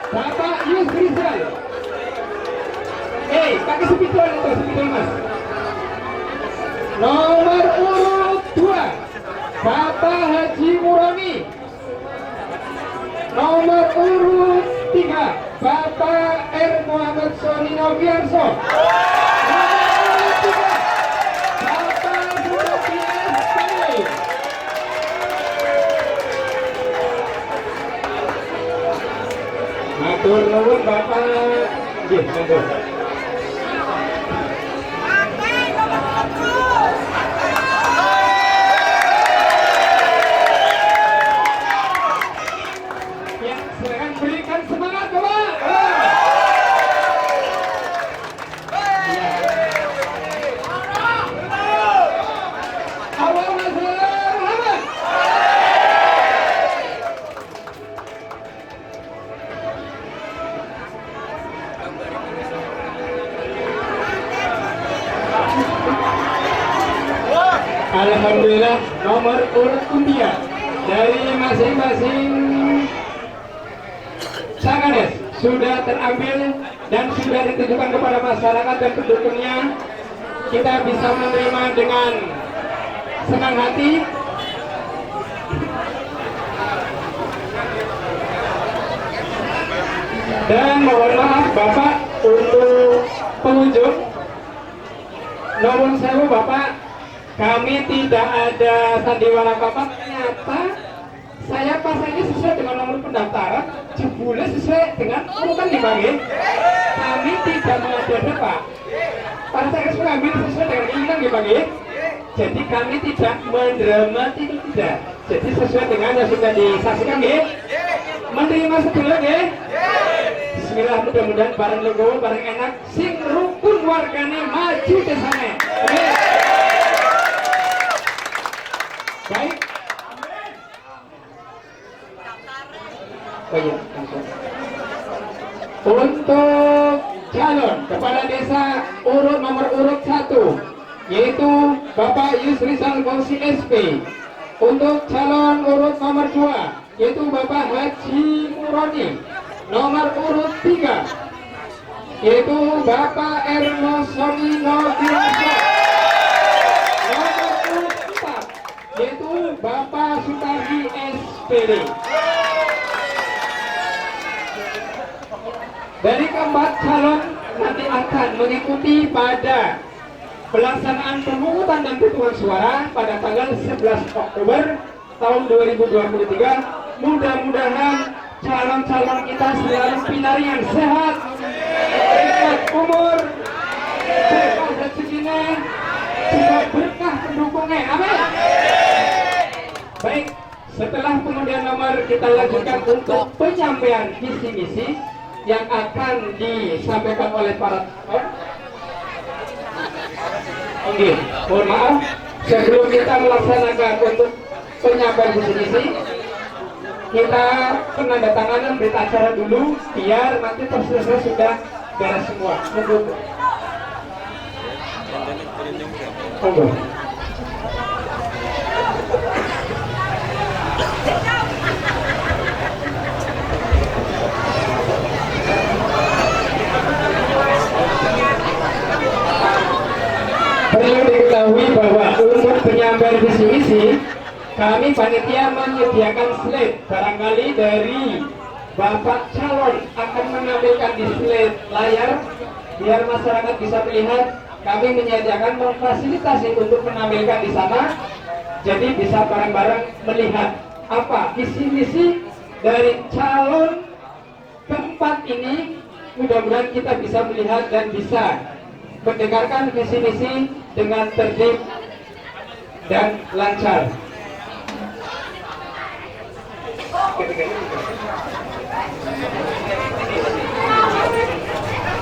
Bapak Yusrizal. Pakai spidol itu, spidol mas. Nomor urut 2 Bapak Haji Murani. Nomor urut 3 Bapak R. Muhammad Soni Noviarso. Matur nuwun Bapak. Nggih, monggo. Ya, silakan berikan semangat Bapak. Allahumma sholli ala Muhammad. Alhamdulillah, nomor urut undian dari masing-masing Sangades sudah terambil dan sudah ditujukan kepada masyarakat dan pendukungnya. Kita bisa menerima dengan senang hati. Dan mohon maaf Bapak untuk pengunjung. Nomor sewu Bapak, kami tidak ada sandiwara Bapak. Ternyata saya pasangnya sesuai dengan nomor pendaftaran, jebule sesuai dengan urutan dibagi. Kami tidak mengada Pak. Partai harus mengambil sesuai dengan keinginan dibagi. Jadi kami tidak mendramatik, tidak. Jadi sesuai dengan yang sudah disaksikan, nggih. Menerima sedulur, nggih. Bismillah, mudah-mudahan bareng legowo, bareng enak, sing rukun wargane maju desane. Amin. Baik. Oh iya, langsung. Untuk calon kepala desa nomor urut 1 yaitu Bapak Yusrizal Gausi SP. Untuk calon urut nomor 2 yaitu Bapak Haji Murani. Nomor urut 3 yaitu Bapak Erno Sonino Dirasa. Nomor urut 4 yaitu Bapak Sutardi SPD. Dari keempat calon nanti akan mengikuti pada pelaksanaan pemungutan dan penghitungan suara pada tanggal 11 Oktober tahun 2023. Mudah-mudahan calon-calon kita selalu pinarian sehat, sehat umur, sehat rezekinya, juga berkah pendukungnya. Amin. Baik, setelah pengundian nomor kita lanjutkan untuk penyampaian visi misi yang akan disampaikan oleh para calon. Oke, mohon maaf sebelum kita melaksanakan untuk penyampaian visi misi, kita penandatanganan berita acara dulu biar nanti terselesai sudah beres semua. Monggo. Perlu diketahui bahwa untuk penyampaian visi misi kami panitia menyediakan slide. Barangkali dari Bapak calon akan menampilkan di slide layar biar masyarakat bisa melihat. Kami menyediakan memfasilitasi untuk menampilkan di sana, jadi bisa bareng-bareng melihat apa visi misi dari calon keempat ini. Mudah-mudahan kita bisa melihat dan bisa mendengarkan visi misi dengan tertib dan lancar.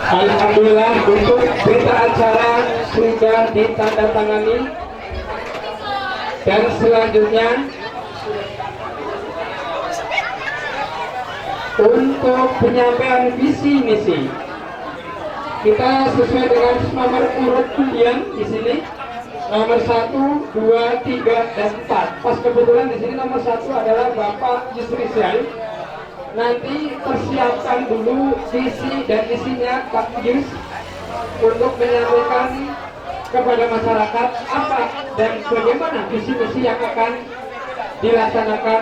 Alhamdulillah untuk berita acara sudah ditandatangani dan selanjutnya untuk penyampaian visi misi kita sesuai dengan nomor urut undian di sini. Nomor 1, 2, 3, dan 4. Pas kebetulan di sini nomor 1 adalah Bapak Yusrizal. nanti persiapkan dulu visi dan isinya Pak Yus untuk menyampaikan kepada masyarakat apa dan bagaimana visi misi yang akan dilaksanakan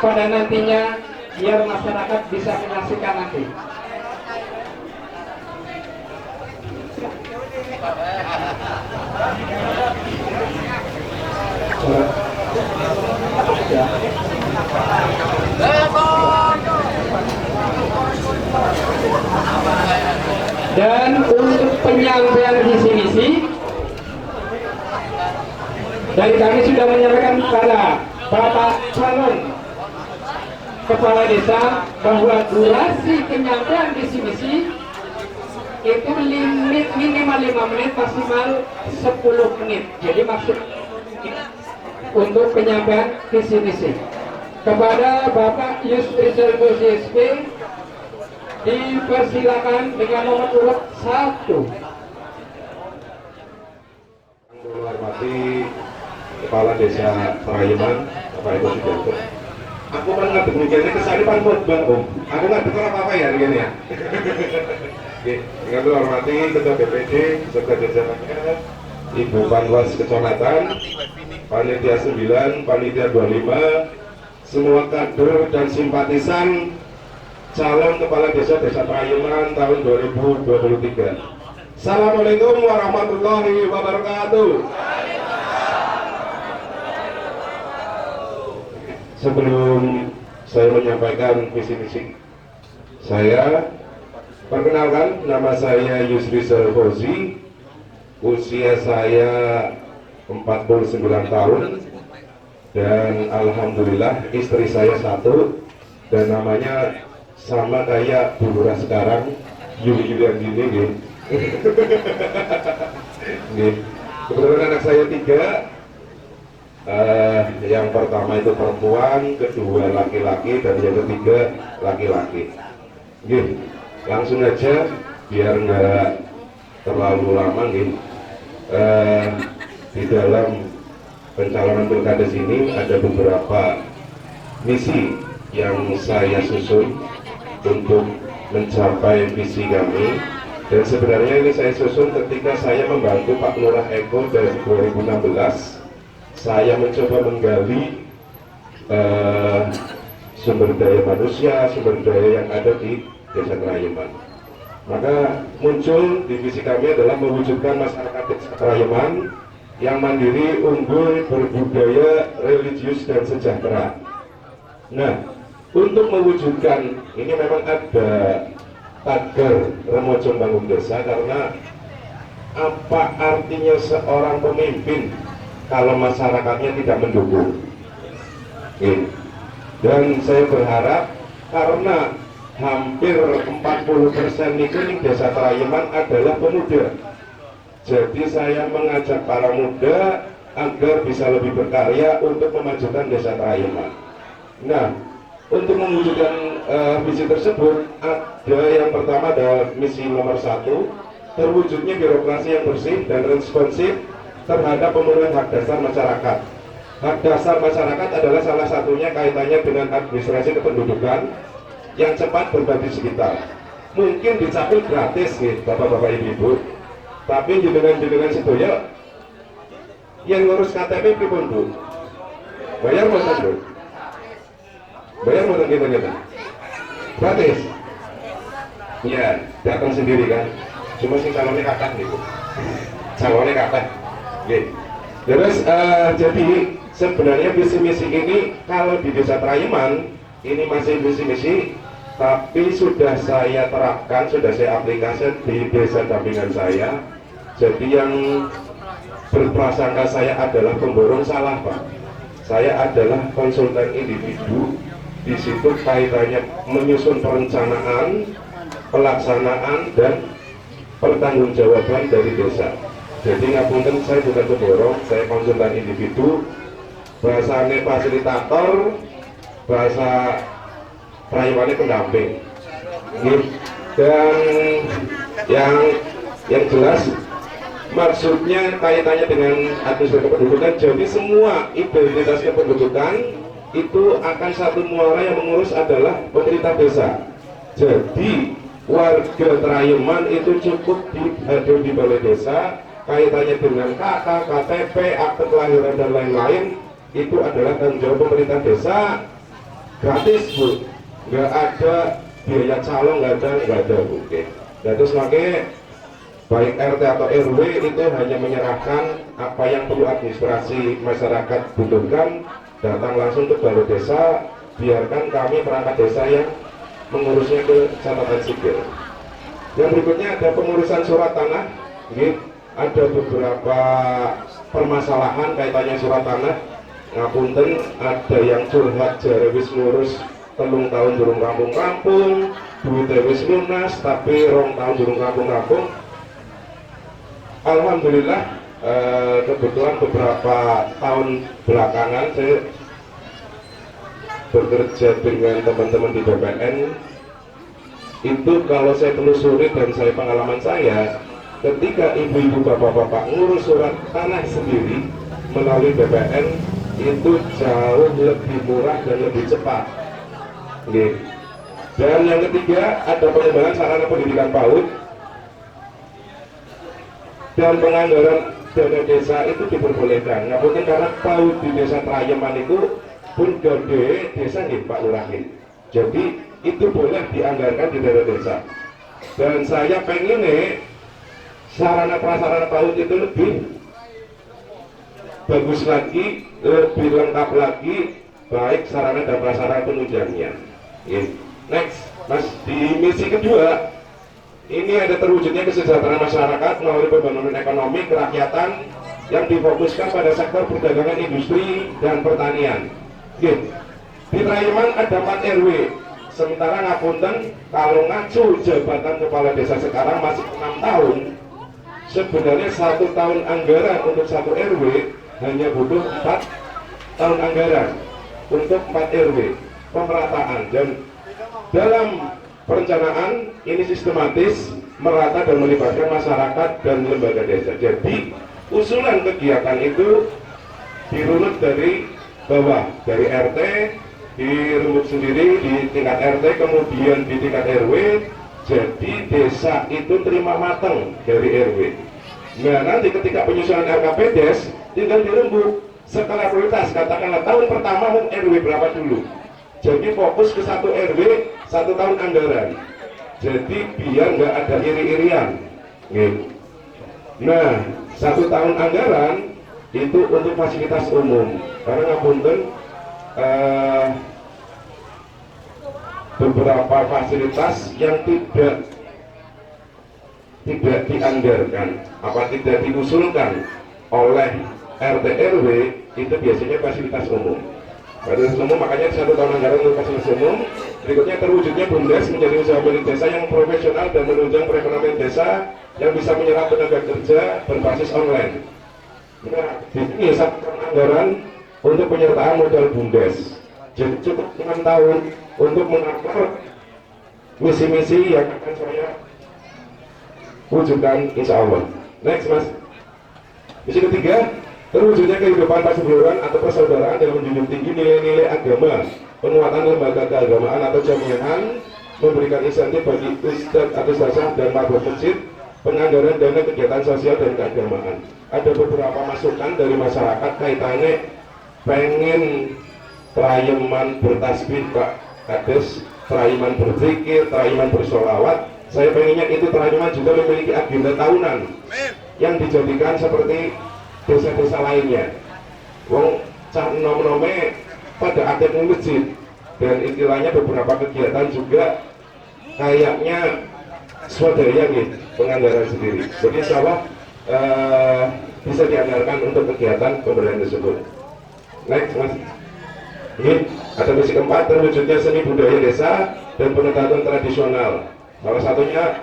pada nantinya biar masyarakat bisa menyaksikan nanti. Dan untuk penyampaian visi misi dari kami sudah menyampaikan kepada Bapak calon kepala desa bahwa durasi penyampaian visi misi itu limit minimal 5 menit, maksimal 10 menit. Jadi maksud untuk penyampaian visi misi kepada Bapak Yusril SP dipersilakan dengan nomor urut 1. Menghormati Kepala Desa Prayeman, Bapak Ibu Sudarto. Aku kan nggak demikiannya kesana pan khotbah Om. Aku nggak dengar apa-apa ya hari ini ya. Dengan menghormati Ketua BPD serta jajarannya, Ibu Panwas Kecamatan, Panitia 9, Panitia 25, semua kader dan simpatisan calon kepala desa Desa Prayeman tahun 2023. Assalamualaikum warahmatullahi wabarakatuh. Sebelum saya menyampaikan visi misi saya, perkenalkan, nama saya Yusril Fauzi, usia saya 49 tahun, dan alhamdulillah istri saya 1, dan namanya sama kayak Bu Lurah sekarang, Yulian gini. Kebetulan anak saya 3. Yang pertama itu perempuan, kedua laki-laki, dan yang ketiga laki-laki. Langsung aja biar nggak terlalu lama di dalam pencalonan pilkada sini ada beberapa misi yang saya susun untuk mencapai visi kami, dan sebenarnya ini saya susun ketika saya membantu Pak Lurah Eko dari 2016. Saya mencoba menggali sumber daya manusia, sumber daya yang ada di Desa Prayeman. Maka muncul di visi kami adalah mewujudkan masyarakat Desa Prayeman yang mandiri, unggul, berbudaya, religius, dan sejahtera. Nah, untuk mewujudkan ini memang ada tagar Remojo Bangun Desa, karena apa artinya seorang pemimpin kalau masyarakatnya tidak mendukung. Dan saya berharap karena hampir 40% itu di Desa Prayeman adalah pemuda, jadi saya mengajak para muda agar bisa lebih berkarya untuk memajukan Desa Prayeman. Nah, untuk mewujudkan visi tersebut, ada yang pertama ada misi nomor 1, terwujudnya birokrasi yang bersih dan responsif terhadap pemenuhan hak dasar masyarakat. Hak dasar masyarakat adalah salah satunya kaitannya dengan administrasi kependudukan yang cepat berbagi sekitar. Mungkin dicapai gratis nih Bapak-bapak Ibu-ibu, tapi jenengan sedoyo yang ngurus KTP pripun Bu? Bayar mboten Bu? Bayar mboten kita? Gratis? Ya, datang sendiri kan. Cuma sih calonnya kakak nih Bu. Calonnya kakak. Terus jadi sebenarnya visi misi ini kalau di Desa Prayeman ini masih visi misi, tapi sudah saya terapkan, sudah saya aplikasikan di desa dampingan saya. Jadi yang berprasangka saya adalah pemborong, salah Pak. Saya adalah konsultan individu. Di situ kaitannya menyusun perencanaan, pelaksanaan, dan pertanggungjawaban dari desa. Jadi ngapunten, saya bukan pemborong, saya konsultan individu, bahasanya fasilitator, bahasa Prayemannya pendamping. Dan yang jelas maksudnya kaitannya dengan administrasi kependudukan. Jadi semua identitas kependudukan itu akan satu muara yang mengurus adalah pemerintah desa. Jadi warga Trayeman itu cukup hadir di balai desa, kaitannya dengan KK, KTP, akte kelahiran dan lain-lain, itu adalah tanggung jawab pemerintah desa, gratis Bu, nggak ada biaya calon, nggak ada Bu. Dan terus makanya baik RT atau RW itu hanya menyerahkan apa yang perlu administrasi masyarakat butuhkan, datang langsung ke balai desa, biarkan kami perangkat desa yang mengurusnya ke catatan sipil. Yang berikutnya ada pengurusan surat tanah. Ada beberapa permasalahan kaitannya surat tanah. Ngapunten, ada yang curhat jare wis ngurus 3 tahun durung rampung-rampung, duitnya wis lunas tapi 2 tahun durung rampung-rampung. Alhamdulillah kebetulan beberapa tahun belakangan saya bekerja dengan teman-teman di BPN. Itu kalau saya telusuri dan saya pengalaman saya, ketika ibu-ibu bapak-bapak ngurus surat tanah sendiri melalui BPN itu jauh lebih murah dan lebih cepat. Dan yang ketiga ada pengembangan sarana pendidikan PAUD dan penganggaran dana desa itu diperbolehkan. Ngapunten karena PAUD di desa Trayeman itu pun gede desa nih Pak Lurah. Jadi itu boleh dianggarkan di dana desa. Dan saya pengen nih sarana prasarana PAUD itu lebih bagus lagi, lebih lengkap lagi, baik sarana dan prasarana penunjangnya. Next, Mas, di misi kedua ini ada terwujudnya kesejahteraan masyarakat melalui pembangunan ekonomi kerakyatan yang difokuskan pada sektor perdagangan, industri, dan pertanian. Di Trayeman ada 4 RW, sementara ngapunten kalau ngacu jabatan kepala desa sekarang masih 6 tahun. Sebenarnya 1 tahun anggaran untuk 1 RW hanya butuh 4 tahun anggaran untuk 4 RW pemerataan. Dan dalam perencanaan ini sistematis, merata dan melibatkan masyarakat dan lembaga desa. Jadi usulan kegiatan itu dirunut dari bawah, dari RT, dirembuk sendiri di tingkat RT, kemudian di tingkat RW. Jadi desa itu terima matang dari RW. Nah nanti ketika penyusunan RKPDes tinggal dirembuk skala prioritas, katakanlah tahun pertama RW berapa dulu. Jadi fokus ke 1 RW 1 tahun anggaran. Jadi biar nggak ada iri-irian. Nah 1 tahun anggaran itu untuk fasilitas umum. Karena ngapunten beberapa fasilitas yang tidak dianggarkan, apa tidak diusulkan oleh RT RW itu biasanya fasilitas umum. Fasilitas umum makanya 1 tahun anggaran untuk fasilitas umum. Berikutnya terwujudnya BUMDes menjadi usaha milik desa yang profesional dan menunjang perekonomian desa yang bisa menyerap tenaga kerja berbasis online. Nah, ini 1 tahun anggaran untuk penyertaan modal BUMDes. Jadi cukup 6 tahun untuk mengupload misi-misi yang akan saya wujudkan insya Allah. Next Mas. Misi ketiga, terwujudnya kehidupan persaudaraan atau persaudaraan dalam menjunjung tinggi nilai-nilai agama, penguatan lembaga keagamaan atau jaminan, memberikan insentif bagi ustadz atau ustazah dan marbot masjid, penganggaran dana kegiatan sosial dan keagamaan. Ada beberapa masukan dari masyarakat kaitannya pengen Trayeman bertasbih Pak Kades, Trayeman berzikir, Trayeman bersolawat. Saya pengennya itu Trayeman juga memiliki agenda tahunan yang dijadikan seperti desa-desa lainnya. Wong cah nom-nome pada aktif masjid, dan istilahnya beberapa kegiatan juga kayaknya swadaya gitu, penganggaran sendiri. Jadi insya Allah bisa dianggarkan untuk kegiatan pemberdayaan tersebut. Next Mas. Ini ada misi keempat, terwujudnya seni budaya desa dan penetapan tradisional. Salah satunya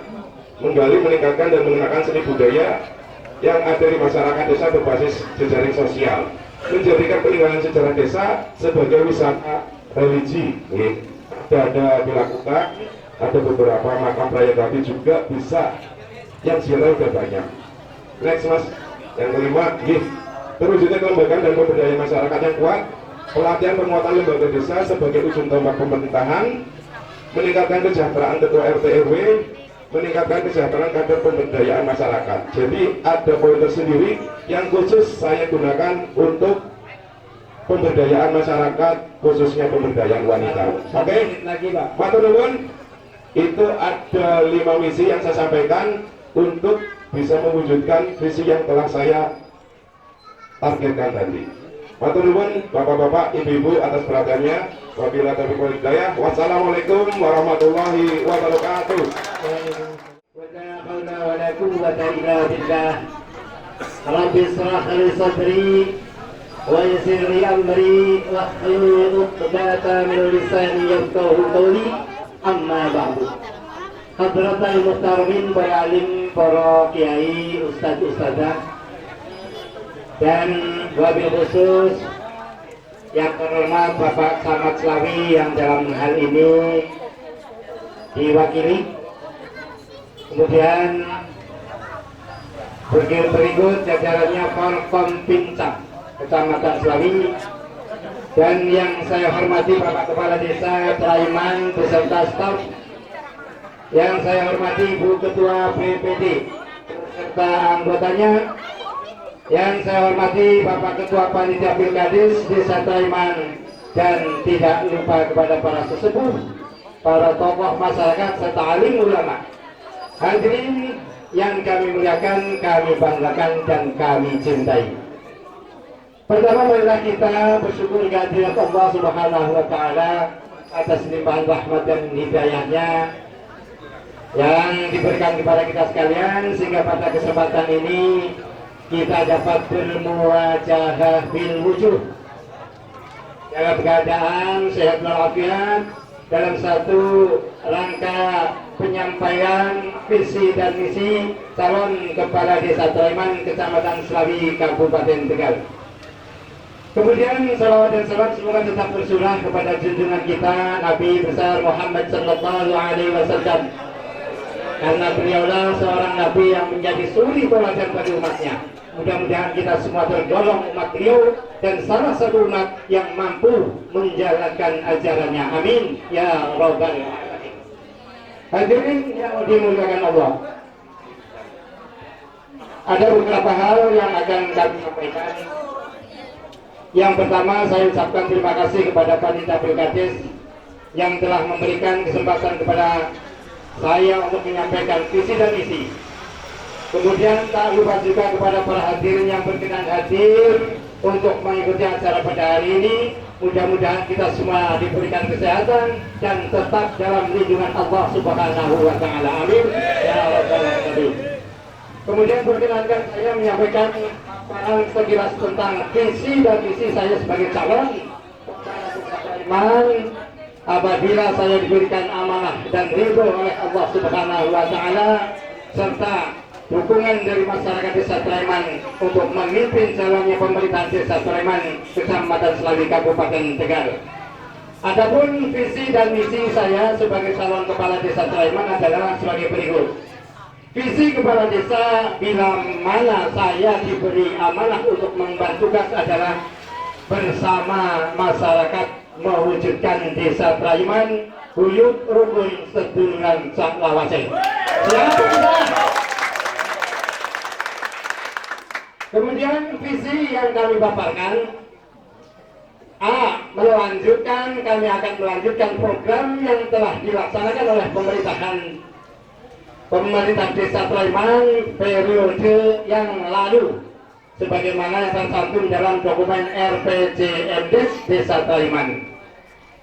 menggali, meningkatkan dan mengenalkan seni budaya yang ada di masyarakat desa berbasis jejaring sosial, menjadikan peninggalan sejarah desa sebagai wisata religi. Ada dilakukan, ada beberapa makam prayagati juga bisa, yang ziarah sudah banyak. Next Mas. Yang kelima, terwujudnya kelembagaan dan pemberdayaan masyarakat yang kuat pelatihan penguatan lembaga desa sebagai ujung tombak pemerintahan, meningkatkan kesejahteraan ketua RT RW, meningkatkan kesejahteraan kader pemberdayaan masyarakat. Jadi ada poin tersendiri yang khusus saya gunakan untuk pemberdayaan masyarakat, khususnya pemberdayaan wanita. Oke, matur nuwun. Itu ada 5 misi yang saya sampaikan untuk bisa mewujudkan visi yang telah saya targetkan tadi. Matur nuwun Bapak-bapak, Ibu-ibu atas perhatiannya. Wabillahi taufiq wal hidayah. Wassalamualaikum warahmatullahi wabarakatuh. Wala haula wala quwwata illa billah. Rabbi ishrah li sadri wa yassir li amri wahlul 'uqdatam min lisani yafqahu qawli. Amma ba'du. Hadratul muhtaramin, para alim, para kiai, ustaz-ustazah, dan wabil khusus yang terhormat Bapak Camat Slawi yang dalam hal ini diwakili. Kemudian berikut jajarannya Forkom Pincang Kecamatan Slawi, dan yang saya hormati Bapak Kepala Desa Traiman beserta staf, yang saya hormati Bu Ketua BPD serta anggotanya, yang saya hormati Bapak Ketua Panitia Pilkades Desa Traiman, dan tidak lupa kepada para sesepuh, para tokoh masyarakat serta alim ulama. Hadirin yang kami muliakan, kami banggakan, dan kami cintai. Pertama, marilah kita bersyukur kehadirat Allah Subhanahu wa Ta'ala atas limpahan rahmat dan hidayahnya yang diberikan kepada kita sekalian, sehingga pada kesempatan ini kita dapat bermuwajahah bil wujuh dalam keadaan sehat walafiat dalam satu rangka penyampaian visi dan misi calon kepala desa Traiman Kecamatan Slawi Kabupaten Tegal. Kemudian salawat dan salam semoga tetap tersurah kepada junjungan kita Nabi besar Muhammad sallallahu alaihi wasallam, karena beliaulah seorang nabi yang menjadi suri teladan bagi umatnya. Mudah-mudahan kita semua tergolong umat beliau dan salah satu umat yang mampu menjalankan ajarannya. Amin ya rabbal alamin. Hadirin yang dimuliakan Allah, ada beberapa hal yang akan kami sampaikan. Yang pertama, saya ucapkan terima kasih kepada Panitia Pilkades yang telah memberikan kesempatan kepada saya untuk menyampaikan visi dan misi. Kemudian tak lupa juga kepada para hadirin yang berkenan hadir untuk mengikuti acara pada hari ini. Mudah-mudahan kita semua diberikan kesehatan dan tetap dalam lindungan Allah Subhanahu wa Ta'ala. Amin ya rabbal alamin. Kemudian perkenankan saya menyampaikan paparan sekilas tentang visi dan misi saya sebagai calon iman apabila saya diberikan amanah dan ridho oleh Allah Subhanahu wa Ta'ala serta dukungan dari masyarakat Desa Traiman untuk memimpin jalannya pemerintahan Desa Traiman Kecamatan Slawi Kabupaten Tegal. Adapun visi dan misi saya sebagai calon kepala Desa Traiman adalah sebagai berikut. Visi kepala desa bila mana saya diberi amanah untuk mengemban tugas adalah bersama masyarakat mewujudkan Desa Traiman guyub rukun seduluran sak lawase. Kemudian visi yang kami paparkan, kami akan melanjutkan program yang telah dilaksanakan oleh pemerintah Desa Traiman periode yang lalu, sebagaimana yang tercantum dalam dokumen RPJMDes Desa Traiman.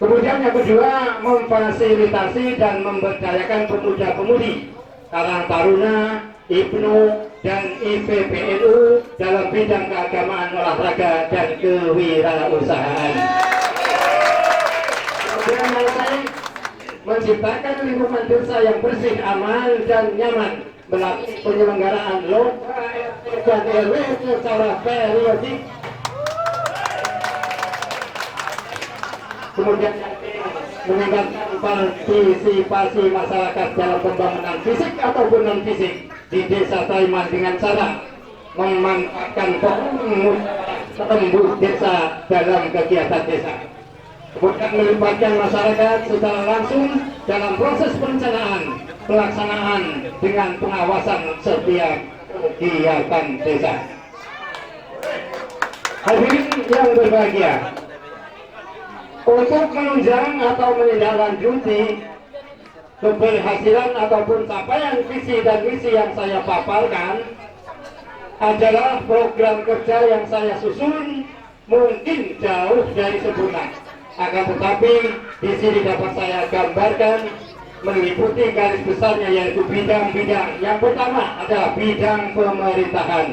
Kemudian yang kedua, memfasilitasi dan memberdayakan pemuda-pemudi Karang Taruna, IPNU, dan IPPNU dalam bidang keagamaan, olahraga, dan kewirausahaan. Kemudian yang lain, menciptakan lingkungan desa yang bersih, aman, dan nyaman melalui penyelenggaraan lomba RT dan RW secara periodik. Kemudian meningkatkan partisipasi masyarakat dalam pembangunan fisik ataupun non fisik di Desa Traiman dengan cara memanfaatkan forum rembuh desa dalam kegiatan desa. Kemudian melibatkan masyarakat secara langsung dalam proses perencanaan, pelaksanaan dengan pengawasan setiap kegiatan desa. Hadirin yang berbahagia, untuk menunjang atau menindaklanjuti keberhasilan ataupun capaian visi dan misi yang saya paparkan adalah program kerja yang saya susun mungkin jauh dari sempurna. Akan tetapi di sini dapat saya gambarkan meliputi garis besarnya, yaitu bidang-bidang. Yang pertama adalah bidang pemerintahan.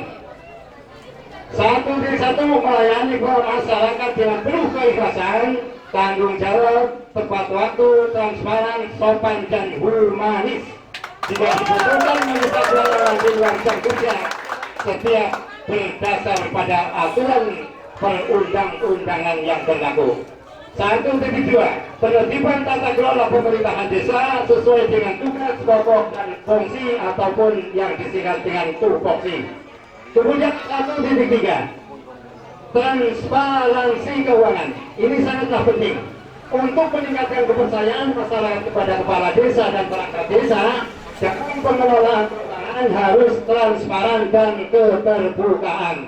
Satu dari satu melayani masyarakat dengan penuh keikhlasan, tanggung jawab, tepat waktu, transparan, sopan dan humanis. Jika dibutuhkan menyebut pelayanan di luar jam kerja, setiap berdasar pada aturan perundang-undangan yang berlaku. 1.2, penertiban tata kelola pemerintahan desa sesuai dengan tugas pokok dan fungsi ataupun yang disingkat dengan tupoksi. Kemudian 1.3, transparansi keuangan. Ini sangatlah penting untuk meningkatkan kepercayaan masyarakat kepada kepala desa dan perangkat desa. Dalam pengelolaan keuangan harus transparan dan keterbukaan.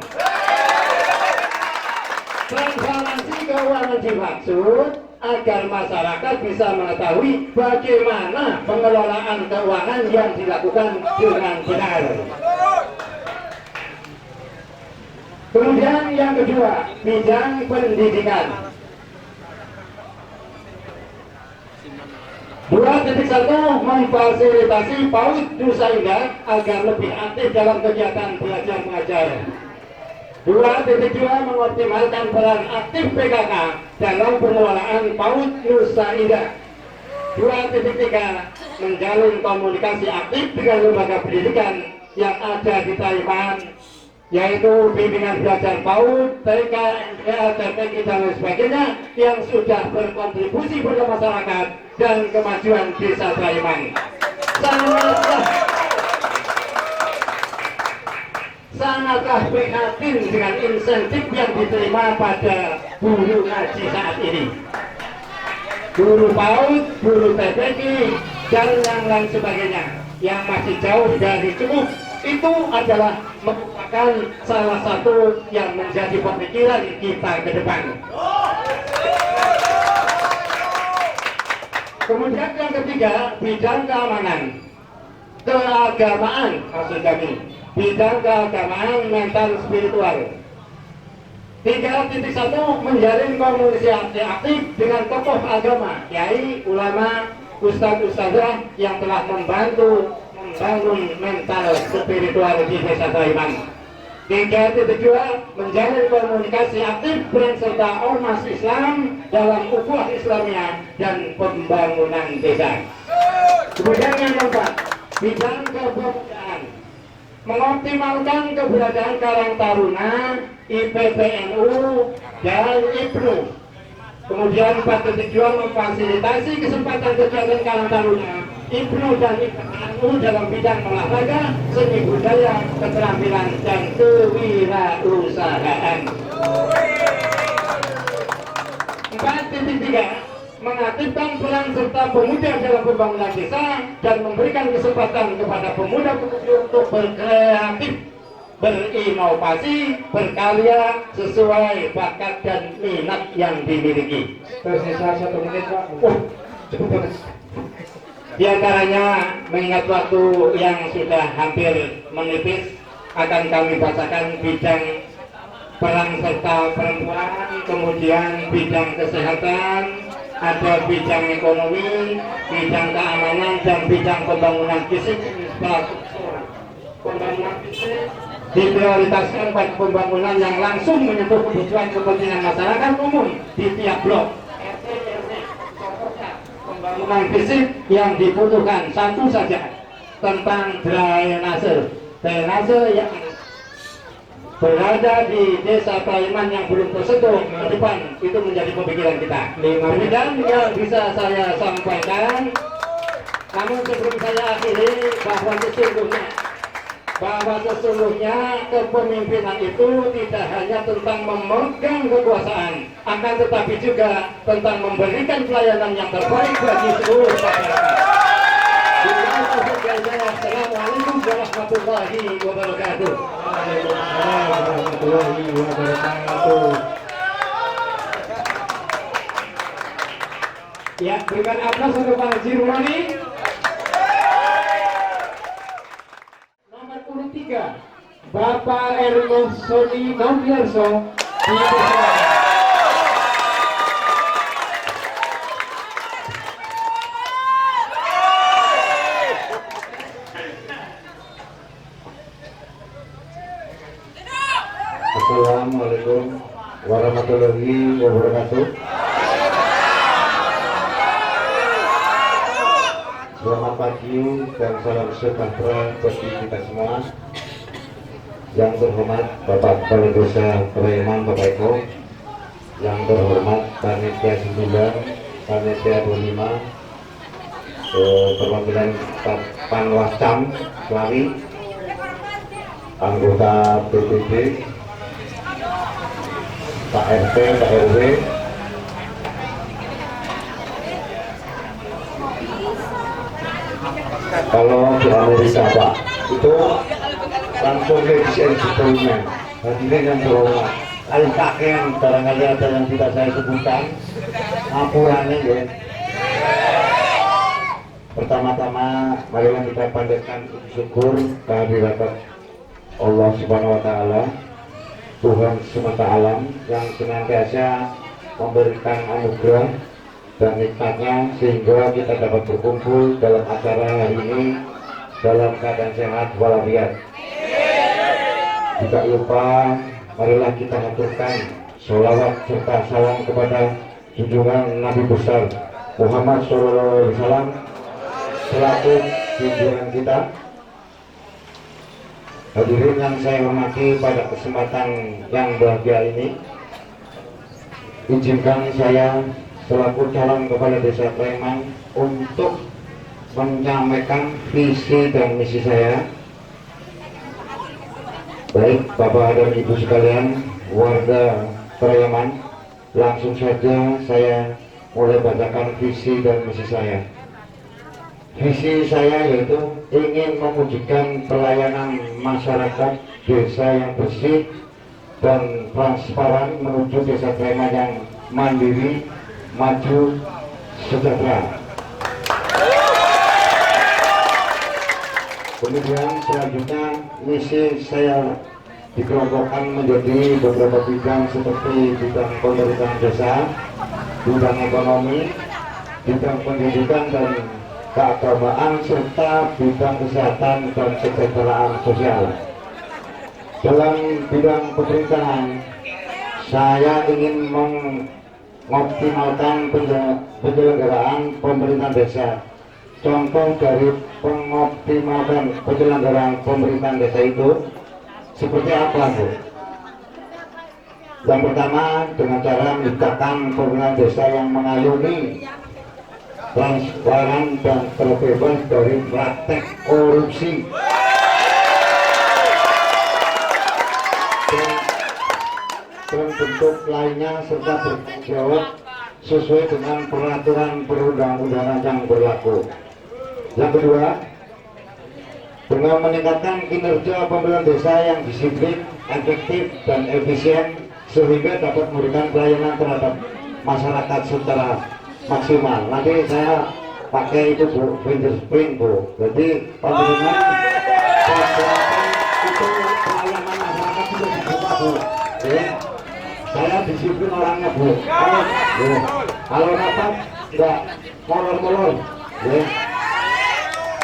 Transparansi keuangan dimaksud agar masyarakat bisa mengetahui bagaimana pengelolaan keuangan yang dilakukan dengan benar. Kemudian yang kedua, bidang pendidikan. 2.1, memfasilitasi PAUD Nusa Indah agar lebih aktif dalam kegiatan belajar mengajar. 2.2, mengoptimalkan peran aktif PKK dalam pengelolaan PAUD Nusa Indah. 2.3, menjalin komunikasi aktif dengan lembaga pendidikan yang ada di Taiwan, yaitu bimbingan belajar PAUD, TK, MTK, TPK dan lain sebagainya yang sudah berkontribusi pada masyarakat dan kemajuan desa Taiwan. Sangatlah prihatin dengan insentif yang diterima pada guru ngaji saat ini. Guru PAUD, guru TPK, dan yang lain sebagainya yang masih jauh dari cukup, itu adalah merupakan salah satu yang menjadi pemikiran kita ke depan. Kemudian yang ketiga, bidang keamanan, keagamaan, maksud kami bidang keagamaan, mental, spiritual. 3.1, menjalin komunikasi aktif dengan tokoh agama, kiai, ulama, ustadz-ustadzah yang telah membantu membangun mental spiritual di desa Taiwan. 3.2, menjalin komunikasi aktif peran serta ormas Islam dalam ukhuwah Islamiyah dan pembangunan desa. Kemudian yang keempat, bidang kepemudaan, mengoptimalkan keberadaan Karang Taruna, IPPNU, dan IPNU. Kemudian 4.2, memfasilitasi kesempatan kegiatan Karang Taruna, IPNU dan IPNU dalam bidang olahraga, seni budaya, keterampilan, dan kewirausahaan. 4.3, mengaktifkan peran serta pemuda dalam pembangunan desa dan memberikan kesempatan kepada pemuda-pemudi untuk berkreatif, berinovasi, berkarya sesuai bakat dan minat yang dimiliki. Tersisa 1 menit, Pak. Cukup banget. Di antaranya, mengingat waktu yang sudah hampir menipis, akan kami bacakan bidang peran serta perempuan, kemudian bidang kesehatan, ada bidang ekonomi, bidang keamanan, dan bidang pembangunan fisik. Pembangunan fisik diprioritaskan pada pembangunan yang langsung menyentuh kebutuhan kepentingan masyarakat umum di tiap blok. Pembangunan fisik yang dibutuhkan satu saja, tentang drainase yang berada di desa Taiman yang belum tersentuh ke depan, itu menjadi pemikiran kita. Demikian yang bisa saya sampaikan. Namun sebelum saya akhiri, bahwa sesungguhnya bahwa sesungguhnya kepemimpinan itu tidak hanya tentang memegang kekuasaan, akan tetapi juga tentang memberikan pelayanan yang terbaik bagi seluruh masyarakat. Assalamualaikum warahmatullahi wabarakatuh. Waalaikumsalam warahmatullahi wabarakatuh. Ya, berikan aplaus untuk Pak Haji Rumani. Nomor urut 3, Bapak Erno Soni Noviarso. Assalamualaikum warahmatullahi wabarakatuh. Selamat pagi dan salam sejahtera bagi kita semua. Yang terhormat Bapak Kepala Desa Pariaman Bapak Eko, yang terhormat Panitia 9, Panitia 25, perwakilan Panwascam Slawi, anggota PPD, Pak RT, Pak RW, kalau di Amerika Pak, itu langsung ladies and gentlemen, hadirin yang terhormat, ayo kakek, barangkali ada yang tidak saya sebutkan, ampurannya ya. Pertama-tama, marilah kita panjatkan syukur kehadiran Allah Subhanahu Wa Taala, Tuhan semesta alam yang senantiasa memberikan anugerah dan nikmatnya sehingga kita dapat berkumpul dalam acara hari ini dalam keadaan sehat walafiat. Tidak lupa, marilah kita haturkan sholawat serta salam kepada junjungan Nabi besar Muhammad SAW selaku junjungan kita. Hadirin yang saya hormati, pada kesempatan yang bahagia ini, izinkan saya selaku calon kepala desa Pariaman untuk menyampaikan visi dan misi saya. Baik Bapak dan Ibu sekalian, warga Pariaman, langsung saja saya mulai bacakan visi dan misi saya. Visi saya yaitu ingin mewujudkan pelayanan masyarakat desa yang bersih dan transparan menuju desa Pariaman yang mandiri, maju, sejahtera. Kemudian selanjutnya misi saya dikelompokkan menjadi beberapa bidang seperti bidang pemerintahan desa, bidang ekonomi, bidang pendidikan dan keagamaan, serta bidang kesehatan dan kesejahteraan sosial. Dalam bidang pemerintahan, saya ingin mengoptimalkan penyelenggaraan pemerintahan desa. Contoh dari pengoptimalkan penyelenggaraan pemerintahan desa itu seperti apa, Bu? Yang pertama, dengan cara menciptakan pemerintahan desa yang mengayomi, transparan dan terbebas dari praktek korupsi. Dan bentuk lainnya serta bertanggung jawab sesuai dengan peraturan perundang-undangan yang berlaku. Yang kedua, dengan meningkatkan kinerja pemerintahan desa yang disiplin, efektif dan efisien sehingga dapat memberikan pelayanan terhadap masyarakat secara maksimal. Nanti saya pakai itu, Bu, fingerprint, Bu. Jadi pemerintahan itu pelayanan masyarakat sudah dibuka, Bu. Ya. Saya disiplin orangnya, Bu. Kalau rapat tidak molor-molor. Ya.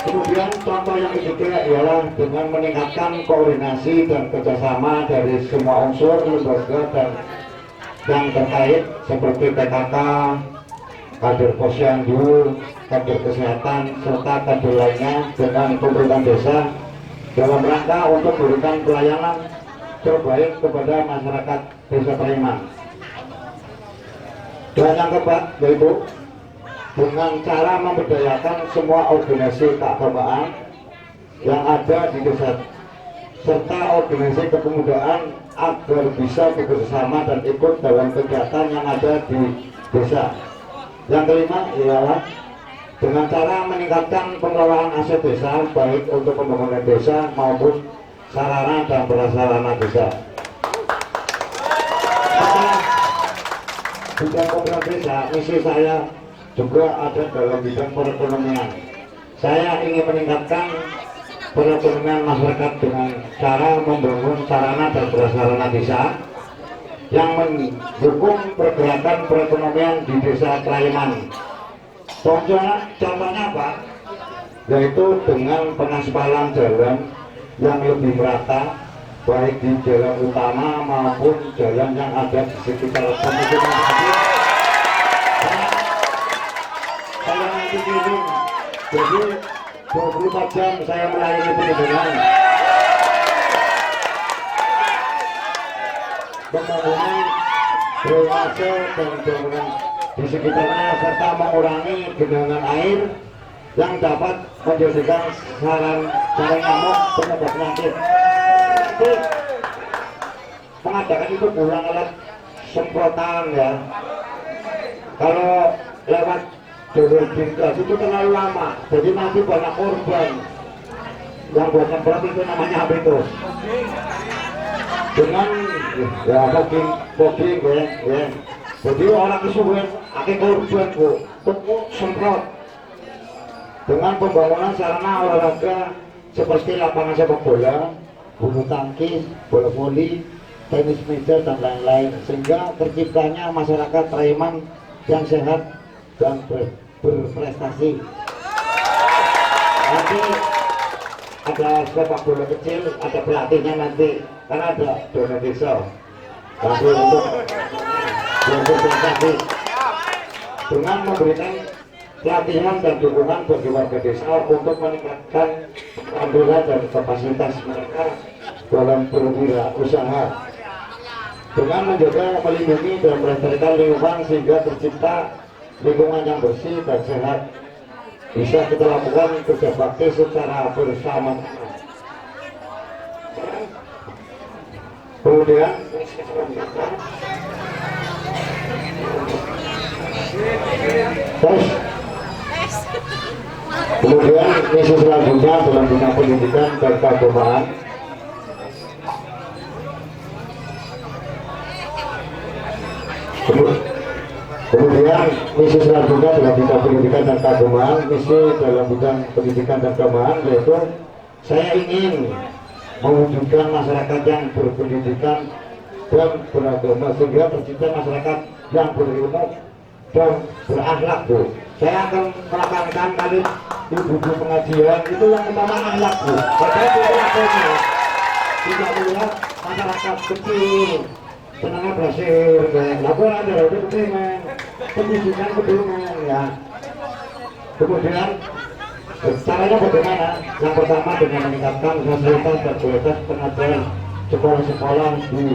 Kemudian contoh yang ketiga ialah dengan meningkatkan koordinasi dan kerjasama dari semua unsur lembaga dan yang terkait seperti PKK, kader posyandu, kader kesehatan, serta kader lainnya dengan pemerintahan desa dalam rangka untuk memberikan pelayanan terbaik kepada masyarakat desa Pariaman. Dan yang keempat yaitu dengan cara memberdayakan semua organisasi keagamaan yang ada di desa serta organisasi kepemudaan agar bisa bekerjasama dan ikut dalam kegiatan yang ada di desa. Yang kelima ialah dengan cara meningkatkan pengelolaan aset desa baik untuk pembangunan desa maupun sarana dan prasarana desa. Bidang program desa, misi saya juga ada dalam bidang perekonomian. Saya ingin meningkatkan perekonomian masyarakat dengan cara membangun sarana dan prasarana desa yang mendukung pergerakan perekonomian di desa Trayeman. Contohnya apa? Yaitu dengan pengaspalan jalan yang lebih merata, baik di jalan utama maupun jalan yang ada di sekitar pemukiman tadi. Saya nanti kirim, jadi 24 jam saya melayani penunjukkan pembangunan drainase dan bangunan di sekitarnya serta mengurangi genangan air yang dapat menjadikan sarang nyamuk penyebab penyakit. Mengadakan itu kurang alat semprotan ya. Kalau lewat jalur bingkas itu terlalu lama, jadi nanti banyak korban. Yang buat semprot itu namanya habitus. Dengan ya fogging ya. Jadi orang kesuwen akhir korban bu, semprot. Dengan pembangunan sarana olahraga seperti lapangan sepak bola, bulu tangkis, bola voli, tenis meja dan lain-lain, sehingga terciptanya masyarakat Trayeman yang sehat dan berprestasi. Nanti ada sepak bola kecil, ada pelatihnya nanti, karena ada dana desa. Nanti untuk berprestasi dengan memberikan pelatihan dan dukungan bagi warga desa untuk meningkatkan keterampilan dan kapasitas mereka dalam berwirausaha, dengan menjaga, melindungi dan melestarikan lingkungan sehingga tercipta lingkungan yang bersih dan sehat. Bisa kita lakukan kerja bakti secara bersama. Kemudian misi selanjutnya dalam bidang pendidikan dan keagamaan. Kemudian misi selanjutnya dalam bidang pendidikan dan keagamaan, misi dalam bidang pendidikan dan keagamaan yaitu saya ingin mewujudkan masyarakat yang berpendidikan dan beragama sehingga tercipta masyarakat yang berilmu dan berakhlak bu. Saya akan melakukan kali di buku pengajian itu yang utama akhlak bu. Saya tidak melihat masyarakat kecil senangnya berhasil, laporan ada itu penting, pendidikan penting ya. Kemudian caranya bagaimana? Yang pertama dengan meningkatkan fasilitas dan kualitas pengajaran sekolah-sekolah di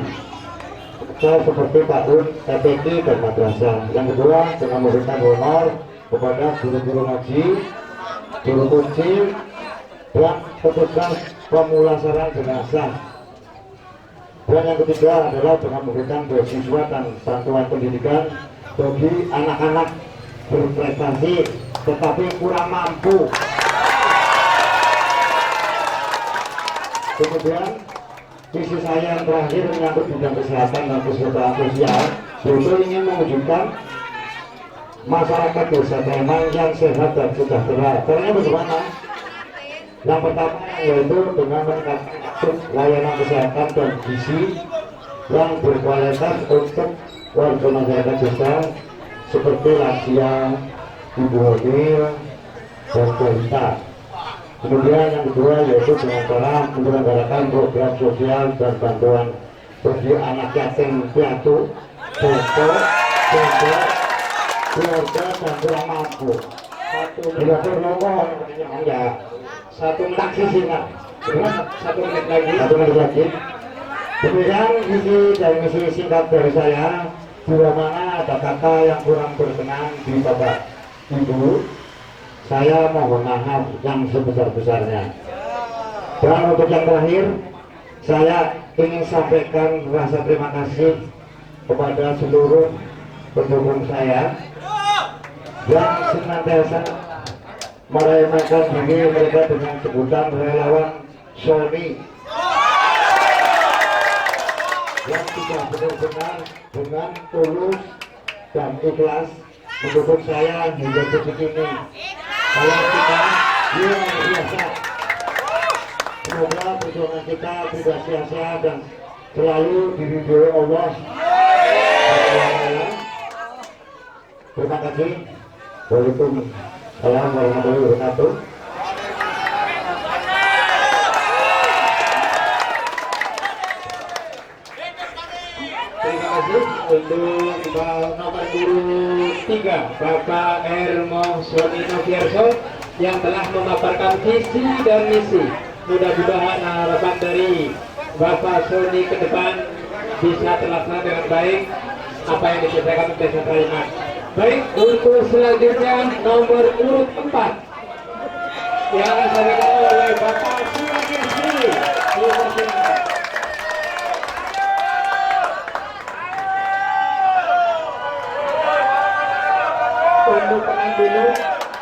seperti PAUD, TPQ dan madrasah. Yang kedua dengan memberikan honor kepada guru-guru ngaji, guru kunci dan petugas pemulasaran jenazah. Dan yang ketiga adalah dengan memberikan beasiswa dan bantuan pendidikan bagi anak-anak berprestasi tetapi kurang mampu. Kemudian visi saya yang terakhir menyangkut bidang kesehatan dan kesejahteraan sosial, yaitu ingin mewujudkan masyarakat desa Trayeman yang sehat dan sejahtera. Caranya bagaimana? Yang pertama yaitu dengan meningkatkan layanan kesehatan dan gizi yang berkualitas untuk warga masyarakat desa seperti lansia, ibu hamil, dan balita. Kemudian yang kedua yaitu dengan cara menyelenggarakan program sosial dan bantuan bagi anak yatim piatu, pokok, keluarga dan kurang mampu. Satu nomor ya, 1 menit singkat. Satu menit lagi. Kemudian misi singkat dari saya, bila mana ada kata yang kurang berkenan di Bapak Ibu, saya mohon maaf yang sebesar-besarnya. Dan untuk yang terakhir, saya ingin sampaikan rasa terima kasih kepada seluruh pendukung saya yang senantiasa merayakan diri mereka dengan sebutan relawan Sony, yang sudah benar-benar dengan tulus dan ikhlas mendukung saya hingga detik ini. Kalau kita luar biasa, semoga perjuangan kita tidak sia-sia dan selalu diridhoi Allah. Terima kasih. Waalaikumsalam warahmatullahi wabarakatuh. Terima kasih untuk nomor guru 3 Bapak Hermo Sony Noviarso yang telah memaparkan visi dan misi. Mudah-mudahan harapan dari Bapak Sony ke depan bisa terlaksana dengan baik apa yang disampaikan oleh Desa Traiman. Baik, untuk selanjutnya nomor urut 4 yang disampaikan oleh Bapak Surakirsi.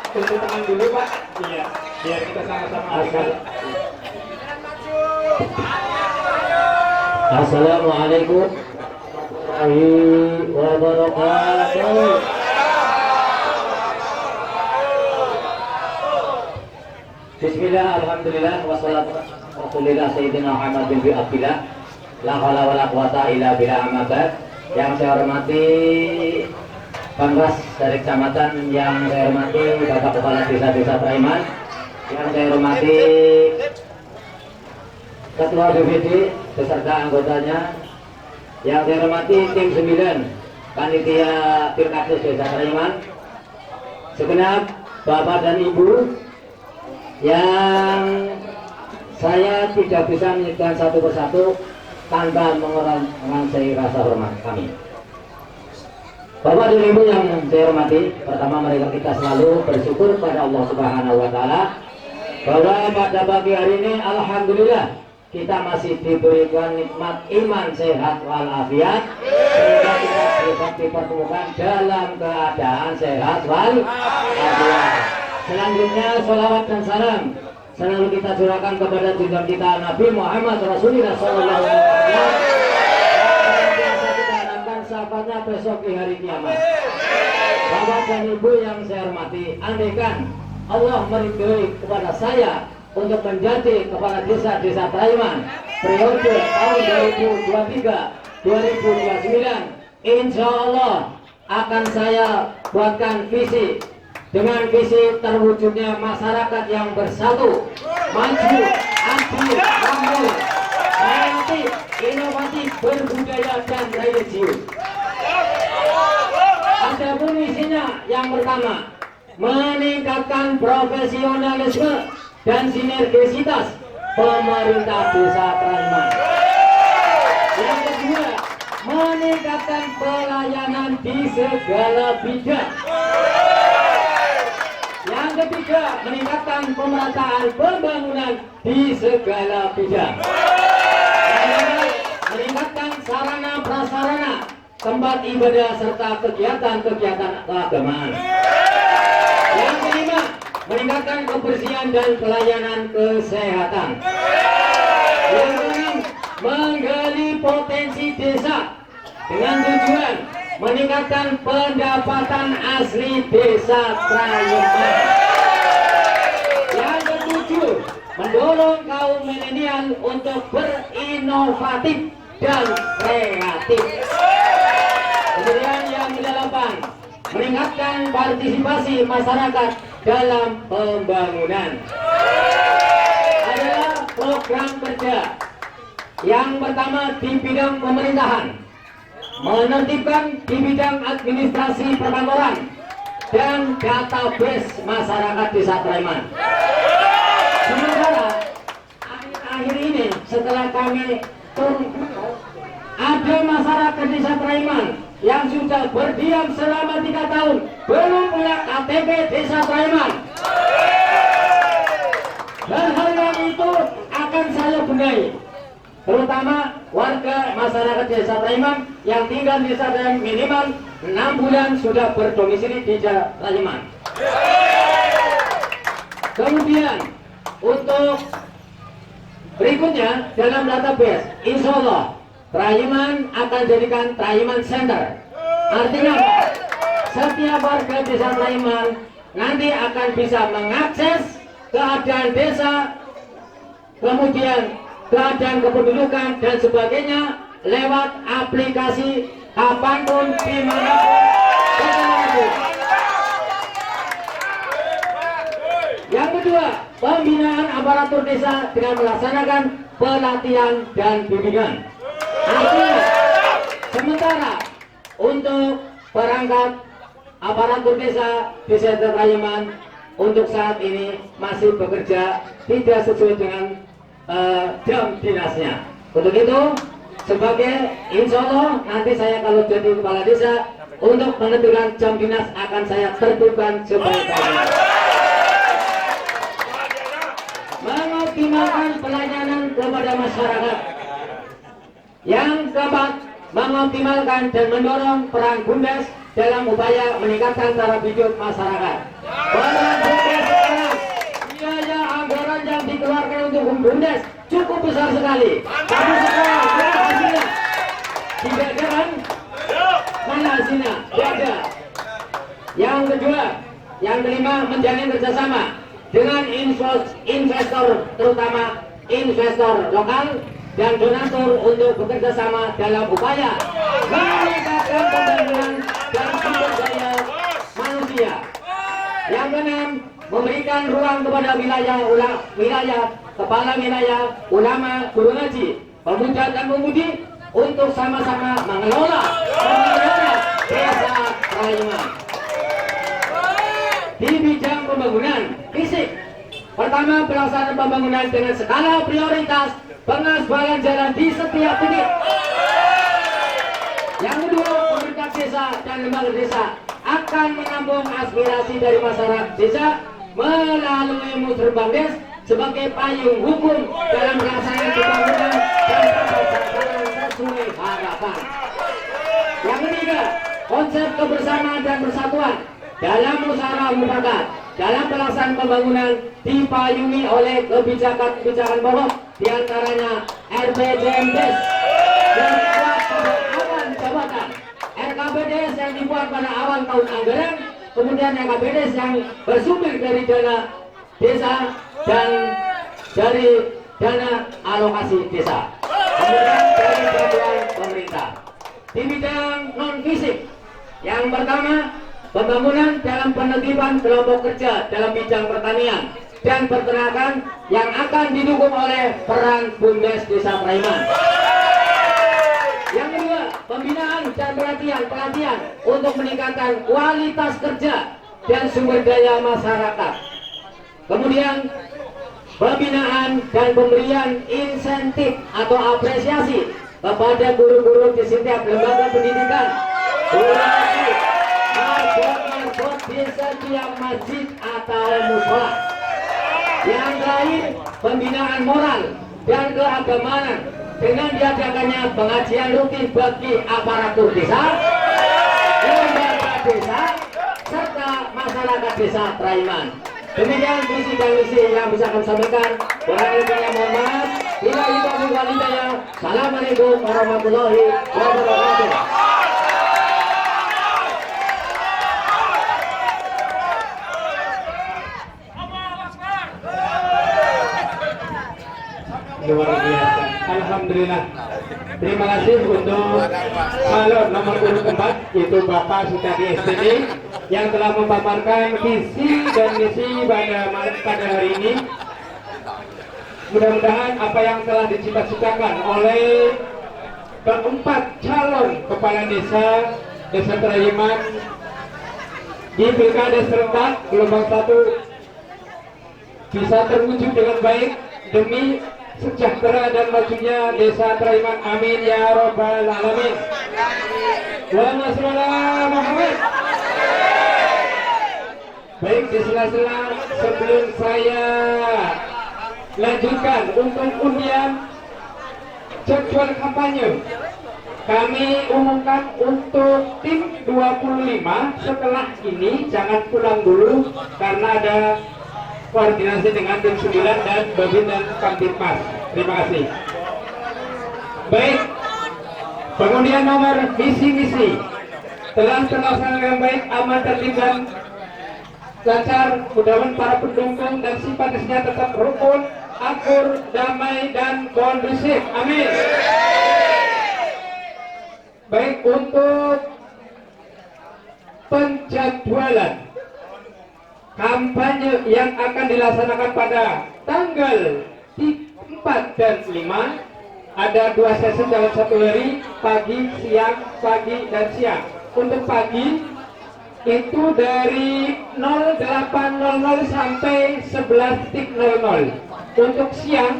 Untuk tenang dulu Pak. Iya, biar kita sama-sama akan. Assalamualaikum warahmatullahi wabarakatuh. Bismillah, alhamdulillah, wassalatu rasulillah sayyidina Muhammad bin Abdillah, la haula wala quwata illa billah, amma ba'd. Yang saya hormati Panwas dari kecamatan, yang saya hormati Bapak Kepala Desa Traiman, yang saya hormati Ketua BPD beserta anggotanya, yang saya hormati tim 9 Panitia Pirkades Desa Traiman, segenap Bapak dan Ibu yang saya tidak bisa menyebutkan satu persatu tanpa mengurangi rasa hormat kami. Bapak dan Ibu yang saya hormati, pertama mereka kita selalu bersyukur pada Allah Subhanahu wa Ta'ala bahwa pada pagi hari ini alhamdulillah kita masih diberikan nikmat iman, sehat walafiat, sehingga kita dapat dipertemukan dalam keadaan sehat walafiat. Selanjutnya sholawat dan salam selalu kita curahkan kepada junjungan kita Nabi Muhammad Rasulullah Sallallahu Alaihi Wasallam. Sahabatnya besok di hari kiamat. Bapak dan Ibu yang saya hormati, andaikan Allah meridhoi kepada saya untuk menjadi kepala desa Traiman periode tahun 2023-2029, insya Allah akan saya buatkan visi dengan visi terwujudnya masyarakat yang bersatu, maju, adil, makmur, kreatif, inovatif, berbudaya dan religius. Adapun isinya yang pertama, meningkatkan profesionalisme dan sinergisitas pemerintah Desa Traiman. Yang kedua, meningkatkan pelayanan di segala bidang. Yang ketiga, meningkatkan pemerataan pembangunan di segala bidang. Meningkatkan sarana prasarana tempat ibadah serta kegiatan-kegiatan keagamaan. Yang kelima, meningkatkan kebersihan dan pelayanan kesehatan. Yang keenam, menggali potensi desa dengan tujuan meningkatkan pendapatan asli Desa Traiman. Yang ketujuh, mendorong kaum milenial untuk berinovatif dan kreatif. Kemudian yang kedelapan, meningkatkan partisipasi masyarakat dalam pembangunan. Adalah program kerja yang pertama di bidang pemerintahan, menertibkan di bidang administrasi perkantoran dan database masyarakat Desa Traiman. Sementara akhir ini setelah kami turun, ada masyarakat Desa Traiman yang sudah berdiam selama 3 tahun belum punya KTP Desa Traiman. Dan hal yang itu akan saya benahi. terutama warga masyarakat Desa Traiman yang tinggal di desa Traiman minimal 6 bulan sudah berdomisili di Desa Traiman. Kemudian untuk berikutnya dalam database, insya Allah Traiman akan jadikan Traiman Center. Artinya apa? Setiap warga Desa Traiman nanti akan bisa mengakses keadaan desa, kemudian keadaan kependudukan dan sebagainya lewat aplikasi kapanpun, dimanapun, bagaimanapun. Yang kedua, pembinaan aparatur desa dengan melaksanakan pelatihan dan bimbingan. Artinya, sementara untuk perangkat aparatur desa di Desa Traiman untuk saat ini masih bekerja tidak sesuai dengan jam dinasnya. Untuk itu, sebagai insya Allah nanti saya kalau jadi kepala desa untuk menentukan jam dinas akan saya tertibkan sebaik-baiknya. Mengoptimalkan pelayanan kepada masyarakat. Yang keempat, mengoptimalkan dan mendorong peran BUMDes dalam upaya meningkatkan taraf hidup masyarakat. Peran BUMDes sekarang, biaya anggaran yang dikeluarkan untuk BUMDes cukup besar sekali. Tapi sekarang mana hasilnya? Tidak ada kan? Mana hasilnya? Tidak ada. Yang kedua, yang kelima, menjalin kerjasama dengan investor, terutama investor lokal dan donatur untuk bekerja sama dalam upaya meningkatkan pembangunan dan sumber daya manusia. Yang keenam, memberikan ruang kepada wilayah, kepala wilayah, ulama, guru ngaji, pemuda dan pemudi untuk sama-sama mengelola desa Traiman. Di bidang pembangunan fisik, pertama pelaksanaan pembangunan dengan skala prioritas pengaspalan jalan di setiap titik. Yang kedua, pemerintah desa dan lembaga desa akan menampung aspirasi dari masyarakat desa melalui Musrembangdes sebagai payung hukum dalam pelaksanaan pembangunan dan pelaksanaan sesuai harapan. Yang ketiga, konsep kebersamaan dan persatuan dalam musyawarah mufakat dalam pelaksanaan pembangunan dipayungi oleh kebijakan-kebijakan pokok diantaranya RPJMDes yang dibuat pada awal jabatan, RKPDS yang dibuat pada awal tahun anggaran, kemudian RKPDS yang bersumber dari dana desa dan dari dana alokasi desa, kemudian dari bantuan pemerintah. Di bidang non fisik, yang pertama pembangunan dalam penertiban kelompok kerja dalam bidang pertanian dan peternakan yang akan didukung oleh peran BUMDes Desa Traiman. Yang kedua, pembinaan dan pelatihan untuk meningkatkan kualitas kerja dan sumber daya masyarakat. Kemudian pembinaan dan pemberian insentif atau apresiasi kepada guru-guru di setiap lembaga pendidikan, marbot di setiap masjid atau musola. Yang lain, pembinaan moral dan keagamaan dengan diadakannya pengajian rutin bagi aparatur desa, lembaga desa, serta masyarakat Desa Traiman. Demikian visi dan misi yang bisa kami sampaikan. Kurang lebihnya mohon maaf. Bila itu walidaya. Assalamualaikum warahmatullahi wabarakatuh. Luar biasa. Alhamdulillah. Terima kasih untuk calon nomor urut 4 yaitu Bapak Sutadi STD yang telah memaparkan visi dan misi pada hari ini. Mudah-mudahan apa yang telah dicita-citakan oleh keempat calon kepala desa Desa Traiman di Pilkada serentak gelombang 1 bisa terwujud dengan baik demi sejahtera dan majunya Desa Traiman. Amin ya robbal alamin. Allahumma sholli ala Muhammad. Baik, di sela-sela sebelum saya lanjutkan untuk undian jadwal kampanye kami umumkan untuk tim 25 setelah ini jangan pulang dulu karena ada koordinasi dengan tim 9 dan Babin dan Kamtipmas. Terima kasih. Baik, pengundian nomor misi-misi telah terlaksana dengan baik, aman, tertib dan lancar. Mudah-mudahan para pendukung dan simpatisnya tetap rukun, akur, damai, dan kondusif. Amin. Baik, untuk penjadwalan kampanye yang akan dilaksanakan pada tanggal 4 dan 5 ada 2 sesi dalam satu hari, pagi, dan siang. Untuk pagi itu dari 08.00 sampai 11.00. Untuk siang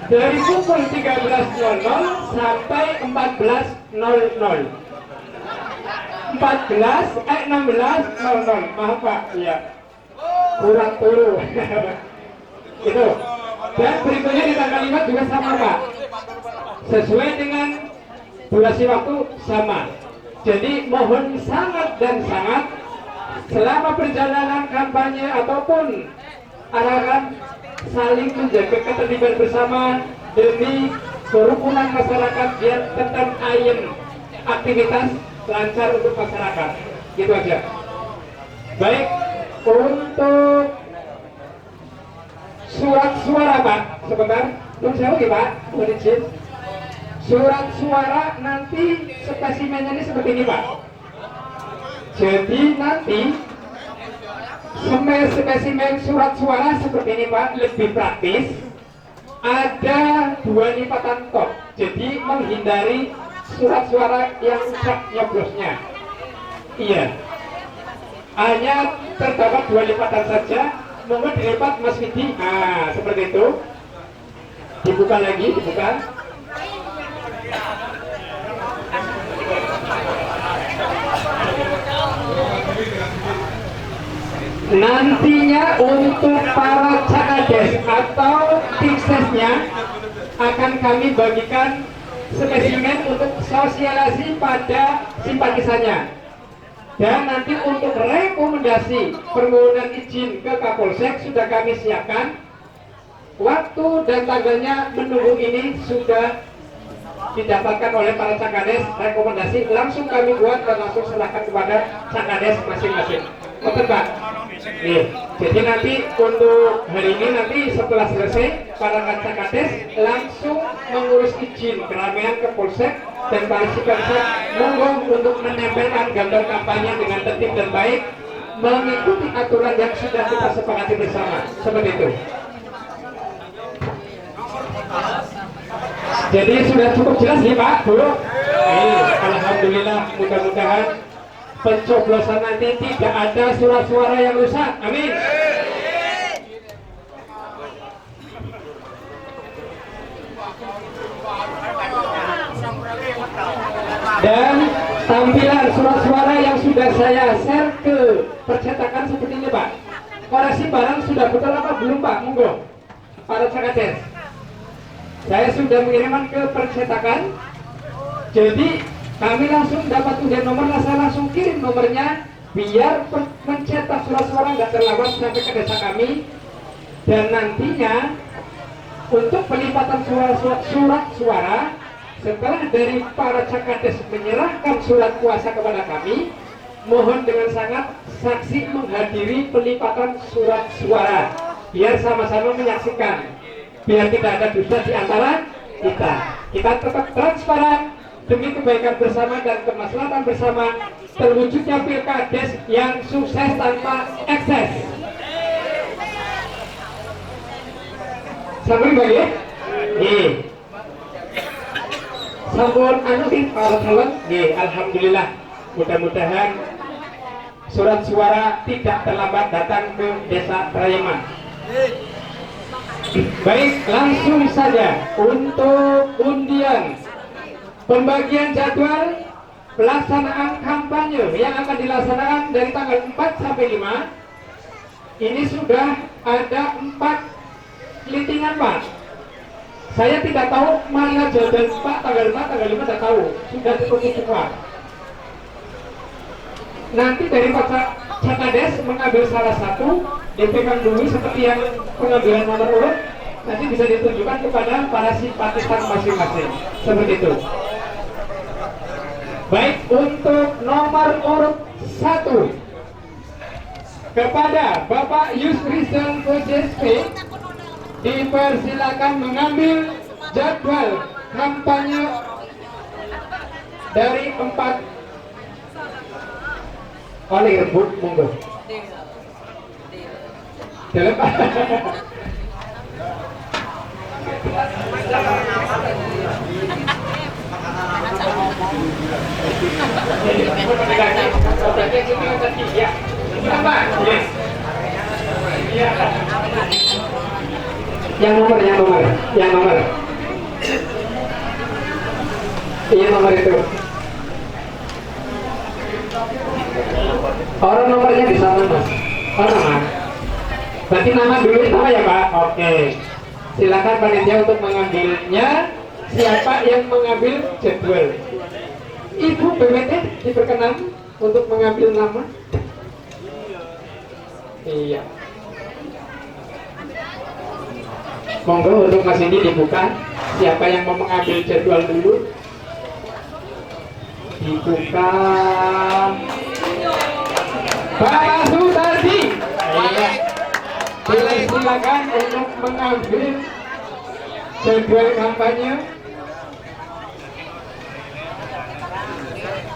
dari pukul 13.00 sampai 14.00. 16.00. Maaf Pak, ya kurang turu. Itu. Dan berikutnya di tanggal 5 juga sama Pak, sesuai dengan durasi waktu sama. Jadi mohon sangat dan sangat selama perjalanan kampanye ataupun arahan saling menjaga ketertiban bersama demi kerukunan masyarakat biar tetap ayem, aktivitas lancar untuk masyarakat. Gitu aja. Baik, untuk surat suara Pak, sebentar, belum saya oke Pak, mohon izin. Surat suara nanti spesimennya ini seperti ini Pak. Jadi nanti spesimen surat suara seperti ini Pak, lebih praktis. Ada 2 lipatan top, jadi menghindari surat suara yang rusak nyoblosnya. Iya, hanya terdapat 2 lipatan saja. Mohon dilipat Mas Vidi. Nah, seperti itu. Dibuka lagi, dibuka. Nantinya untuk para cakades atau tim sesnya akan kami bagikan spesimen untuk sosialisasi pada simpatisannya. Dan nanti untuk rekomendasi permohonan izin ke Kapolsek sudah kami siapkan. Waktu dan tanggalnya menunggu ini sudah didapatkan oleh para cakades. Rekomendasi langsung kami buat dan langsung serahkan kepada cakades masing-masing. Betul Pak? Jadi nanti untuk hari ini nanti setelah selesai para cakades langsung mengurus izin keramaian ke Polsek dan para simpatisan monggo untuk menempelkan gambar kampanye dengan tertib dan baik mengikuti aturan yang sudah kita sepakati bersama. Seperti itu. Jadi sudah cukup jelas ya Pak, Bu? Alhamdulillah, mudah-mudahan pencoblosan nanti tidak ada surat suara yang rusak. Amin. Dan tampilan surat suara yang sudah saya share ke percetakan seperti ini Pak. Koreksi barang sudah betul apa belum Pak? Monggo para cakades. Saya sudah mengirimkan ke percetakan. Jadi kami langsung dapat undian nomor, saya langsung kirim nomornya biar mencetak surat suara nggak terlambat sampai ke desa kami. Dan nantinya untuk pelipatan surat suara setelah dari para cakades menyerahkan surat kuasa kepada kami, mohon dengan sangat saksi menghadiri pelipatan surat suara biar sama-sama menyaksikan, biar tidak ada dusta di antara kita tetap transparan demi kebaikan bersama dan kemaslahatan bersama, terwujudnya pilkades yang sukses tanpa ekses. Sampun bagi? Sampun anu para calon? Alhamdulillah. Mudah-mudahan surat suara tidak terlambat datang ke Desa Trayeman. Baik, langsung saja untuk undian pembagian jadwal pelaksanaan kampanye yang akan dilaksanakan dari tanggal 4 sampai 5. Ini sudah ada 4 lintingan Pak. Saya tidak tahu mana jadwal Pak, tanggal 4, tanggal 5 tidak tahu. Sudah tertutup semua. Nanti dari Pak Catades mengambil salah satu, dipegang dulu seperti yang pengambilan nomor urut, nanti bisa ditunjukkan kepada para simpatisan masing-masing. Seperti itu. Baik, untuk nomor urut 1 kepada Bapak Yusrizal OJSP dipersilakan mengambil jadwal kampanye dari 4 oleh rebut monggo. Dalam yang nomor iya nomor itu orang nomornya di sana mas. Oh nama berarti nama dulu sama ya Pak. Oke, silakan panitia untuk mengambilnya. Siapa yang mengambil jadwal? Ibu BWT diperkenan untuk mengambil nama. Iya, monggo untuk Mas ini dibuka. Siapa yang mau mengambil jadwal dulu? Dibuka. Pak Sutardi. Iya. Silakan untuk mengambil jadwal kampanye.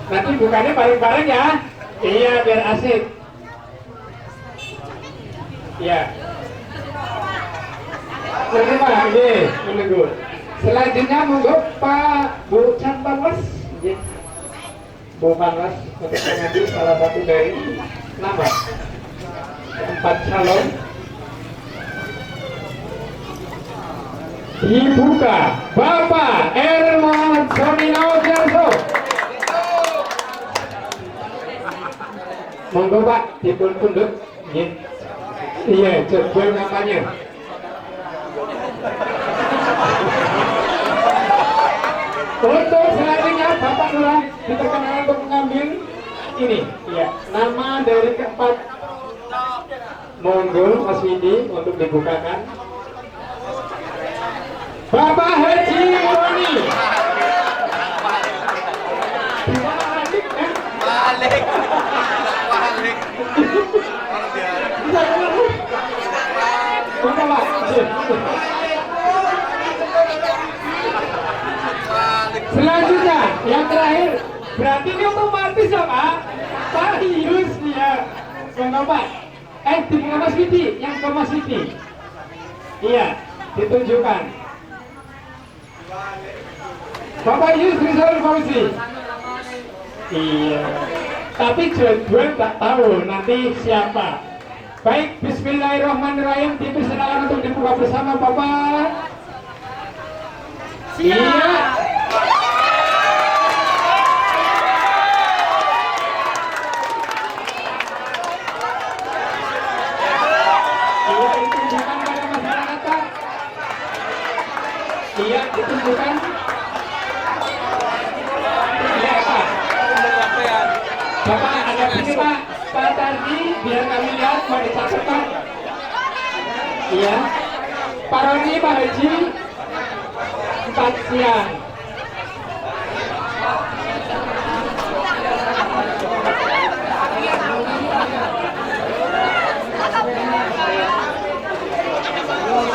Nanti bukannya bareng-bareng ya. Iya, biar asik. Ya. Terima kasih, menunggu. Selanjutnya monggo Pak Bu Panwas. Bu Panwas untuk mengambil salah satu dari nama 4 calon. Dibuka Bapak Ermon Sonino Jarso. Monggo Pak, dipun pundut. Iya, jadwal kampanye. Untuk selanjutnya Bapak Lurah diperkenalkan untuk mengambil ini, ya, nama dari keempat. Monggo Mas Widi untuk dibukakan. Bapak Haji Roni. Balik kan? Balik. Selanjutnya yang terakhir, berarti ini otomatis ya Pak. Pak Yus ya, Bang Pak. Di Mas Widi, yang ke Mas Widi. Iya, ditunjukkan. Bapak Yus Rizal Fauzi. Iya. Tapi jadwal tak tahu nanti siapa. Baik, Bismillahirrahmanirrahim. Dipersilakan untuk dibuka bersama Bapak. Iya. Iya, ditunjukkan pada masyarakat Pak. Iya, ditunjukkan. Iya Pak. Bapak ada sini Pak. Pak Tardi, biar kami lihat mau dicatat Pak. Iya. Pak Roni, Pak Haji, 4 siang.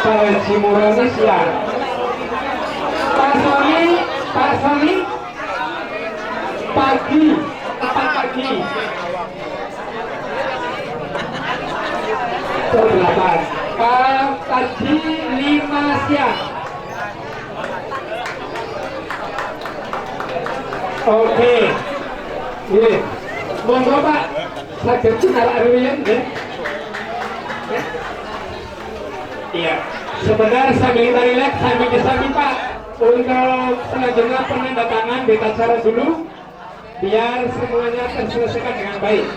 Pak Haji Murani siang. Pak Soni pagi, 4 pagi. Terlapan. Pak Tarji 5 siang. Oke. Ini. Monggo Pak. Saged sinar aruyen nggih. Iya. Sebentar sambil kita relax, sambil disami Pak. Untuk selanjutnya penandatangan berita acara dulu, biar semuanya terselesaikan dengan baik.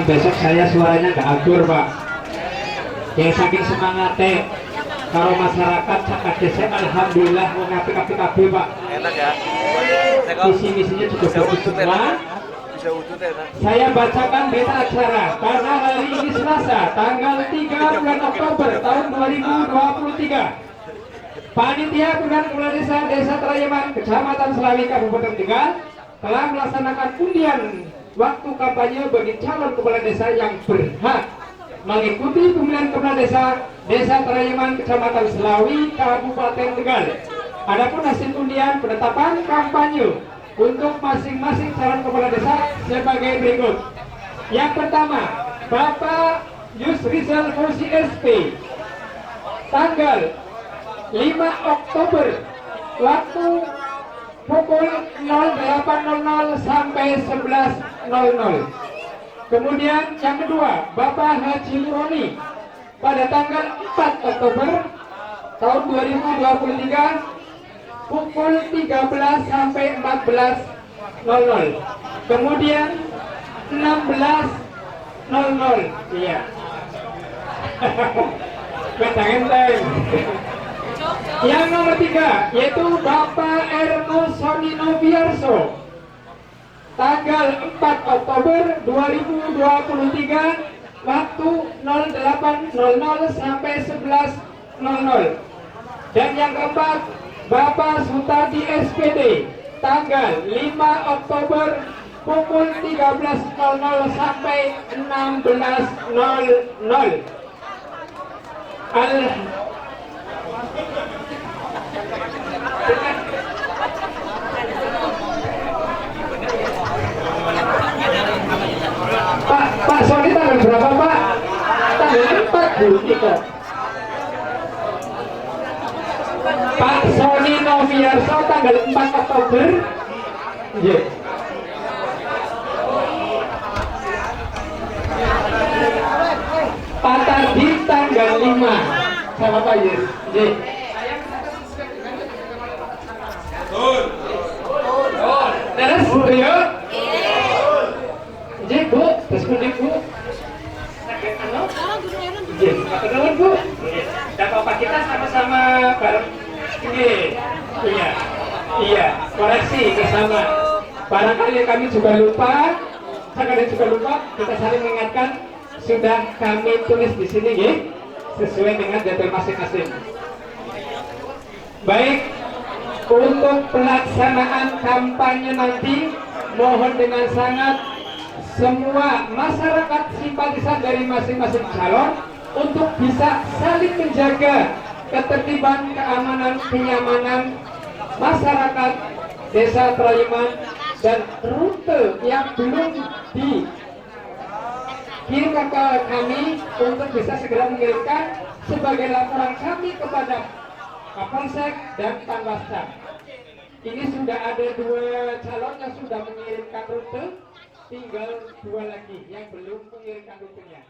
Cuman besok saya suaranya nggak akur pak. Yang saking semangatnya kalau masyarakat sangat desa alhamdulillah mengapi-api pak. Enak ya. Misi-misinya juga bagus semua. Bisa wujud enak. Saya bacakan berita acara karena hari ini Selasa tanggal 3 bulan Oktober tahun 2023. Panitia Pemilihan Kepala Desa Trayeman Kecamatan Selawi Kabupaten Tegal telah melaksanakan undian waktu kampanye bagi calon kepala desa yang berhak mengikuti pemilihan kepala Desa Trayeman Kecamatan Selawi Kabupaten Tegal. Adapun hasil undian penetapan kampanye untuk masing-masing calon kepala desa sebagai berikut. Yang pertama, Bapak Yusrizal Fauzi SP, tanggal 5 Oktober, waktu pukul 08.00 sampai 11.00. Kemudian yang kedua, Bapak Haji Nuroni, pada tanggal 4 Oktober tahun 2023, pukul 13 sampai 14.00. Kemudian 16.00. Iya. Enteng. Yang nomor 3 yaitu Bapak Erno Sonino Biarso, tanggal 4 Oktober 2023, waktu 08.00 sampai 11.00. Dan yang keempat, Bapak Sutadi SPD, tanggal 5 Oktober pukul 13.00 sampai 16.00. Pak Sony tanggal berapa Pak? Tanggal 4 Bu Tiko. Pak Sony Noviarso tanggal 4 Oktober. Yeah. Pak Tadi tanggal 5 sama Pak Yus. Yeah. Terus beliau jadi Bu, terus kuning Bu. Kenalan Bu. Dan Bapak kita sama-sama bareng. Iya, koreksi bersama. Barangkali kami juga lupa, saya juga lupa. Kita saling mengingatkan. Sudah kami tulis di sini, ya, sesuai dengan jadwal masing-masing. Baik, untuk pelaksanaan kampanye nanti, mohon dengan sangat semua masyarakat simpatisan dari masing-masing calon untuk bisa saling menjaga ketertiban, keamanan, kenyamanan masyarakat Desa Trayeman dan rute yang belum dikirim ke kami untuk bisa segera mengirimkan sebagai laporan kami kepada Kapolsek dan Panwascam. Ini sudah ada 2 calon yang sudah mengirimkan rute, tinggal 2 lagi yang belum mengirimkan rutenya.